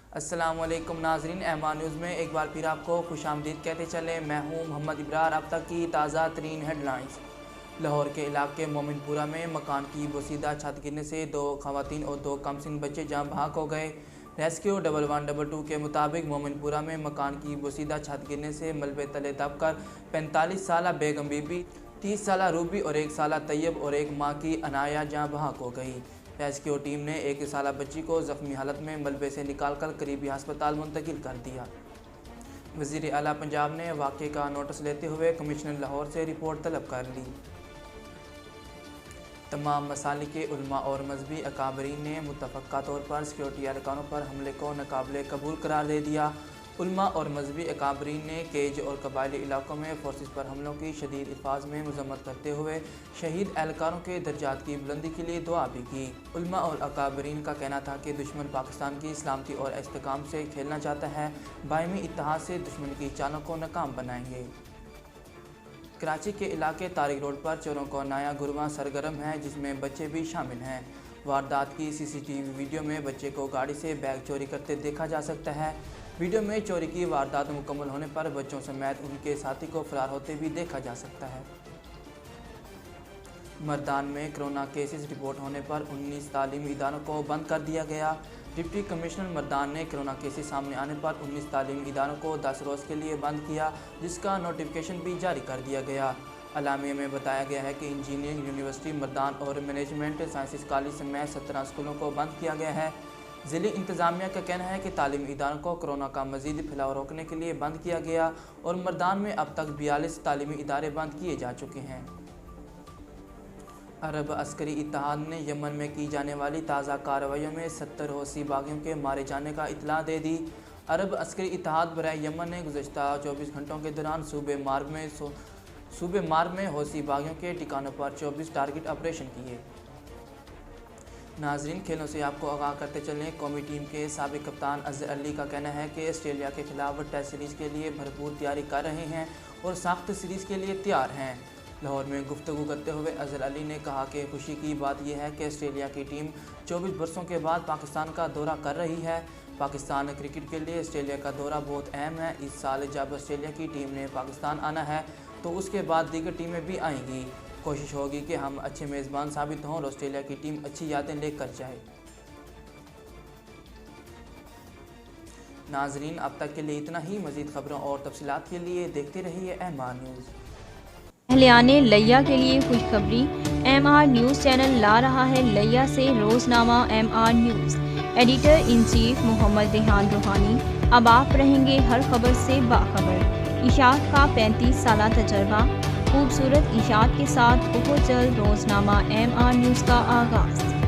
अस्सलामुअलैकुम नाजरीन, MR news में एक बार फिर आपको खुशामदीद कहते चले। मैं हूँ मोहम्मद इब्रार। अब तक की ताज़ा तरीन हेडलाइंस। लाहौर के इलाके मोमिनपुरा में मकान की बोसीदा छत गिरने से 2 खवातीन और 2 कमसिन बच्चे जाँ बहक हो गए। रेस्क्यू 1112 के मुताबिक मोमिनपुरा में मकान की बोसीदा छत गिरने से मलबे तले दबकर 45 साला बेगम बीबी, 30 साला रूबी और 1 साला तैयब और एक माँ की अनाया जाँ बहक हो गई। रेस्क्यू टीम ने 1 साला बच्ची को ज़ख्मी हालत में मलबे से निकालकर करीबी अस्पताल मुंतकिल कर दिया। वज़ीर आला पंजाब ने वाक़े का नोटिस लेते हुए कमिश्नर लाहौर से रिपोर्ट तलब कर ली। तमाम मसालिक के उलमा और मजहबी अकाबरीन ने मुतफ़क्का तौर पर सिक्योरिटी एहलकारों पर हमले को नाकाबिले कबूल करार दे दिया। उलमा और मजहबी अकाबरीन ने केज और कबायली इलाकों में फोर्सेस पर हमलों की शदीद अल्फाज में मजम्मत करते हुए शहीद एहलकारों के दर्जात की बुलंदी के लिए दुआ भी की। उलमा और अकाबरीन का कहना था कि दुश्मन पाकिस्तान की सलामती और इस्तेकाम से खेलना चाहता है, बायमी इत्तेहाद से दुश्मन की चालों को नाकाम बनाएंगे। कराची के इलाके तारिक रोड पर चोरों का नया गुरवा सरगर्म है, जिसमें बच्चे भी शामिल हैं। वारदात की सीसीटीवी वीडियो में बच्चे को गाड़ी से बैग चोरी करते देखा जा सकता है। वीडियो में चोरी की वारदात मुकम्मल होने पर बच्चों समेत उनके साथी को फरार होते भी देखा जा सकता है। मर्दान में कोरोना केसेस रिपोर्ट होने पर 19 तालीमी इदारों को बंद कर दिया गया। डिप्टी कमिश्नर मर्दान ने कोरोना केसेस सामने आने पर 19 तालीमी इदारों को 10 रोज़ के लिए बंद किया, जिसका नोटिफिकेशन भी जारी कर दिया गया। अलामिया में बताया गया है कि इंजीनियरिंग यूनिवर्सिटी मर्दान और मैनेजमेंट साइंसेस कॉलेज समेत 17 स्कूलों को बंद किया गया है। ज़िली इंतज़ामिया का कहना है कि तालीमी इदारों को कोरोना का मज़ीद फैलाव रोकने के लिए बंद किया गया और मर्दान में अब तक 42 तालीमी इदारे बंद किए जा चुके हैं। अरब अस्करी इत्तेहाद ने यमन में की जाने वाली ताज़ा कार्रवाइयों में 70 हौसी बागियों के मारे जाने का इत्तला दे दी। अरब अस्करी इत्तेहाद बराए यमन ने गुज़श्ता 24 घंटों के दौरान सूबे मार्ग में हौसी बागियों के ठिकानों पर 24 टारगेट ऑपरेशन किए। नाजरीन, खेलों से आपको आगाह करते चलें। कौमी टीम के साबिक कप्तान अजहर अली का कहना है कि ऑस्ट्रेलिया के खिलाफ टेस्ट सीरीज़ के लिए भरपूर तैयारी कर रहे हैं और सख्त सीरीज़ के लिए तैयार हैं। लाहौर में गुफ्तगू करते हुए अजहर अली ने कहा कि खुशी की बात यह है कि ऑस्ट्रेलिया की टीम 24 बरसों के बाद पाकिस्तान का दौरा कर रही है। पाकिस्तान क्रिकेट के लिए ऑस्ट्रेलिया का दौरा बहुत अहम है। इस साल जब ऑस्ट्रेलिया की टीम ने पाकिस्तान आना है तो उसके बाद दीगर टीमें भी आएंगी। कोशिश होगी कि हम अच्छे मेज़बान साबित हों और ऑस्ट्रेलिया की टीम अच्छी यादें लेकर जाए। नाजरीन, अब तक के लिए इतना ही। मज़ीद खबरों और तफसीलात के लिए देखते रहिए एमआर न्यूज़। अहलियाने लिया के लिए खुशखबरी। एमआर न्यूज़ चैनल ला रहा है लिया से रोज़नामा MR news. Editor in chief Mohammad Rehan Roohani. अब आप रहेंगे हर खबर से बाखबर। इशात का 35 साला तजर्बा, खूबसूरत इशात के साथ बहुत जल्द रोज़नामा एमआर न्यूज़ का आगाज़।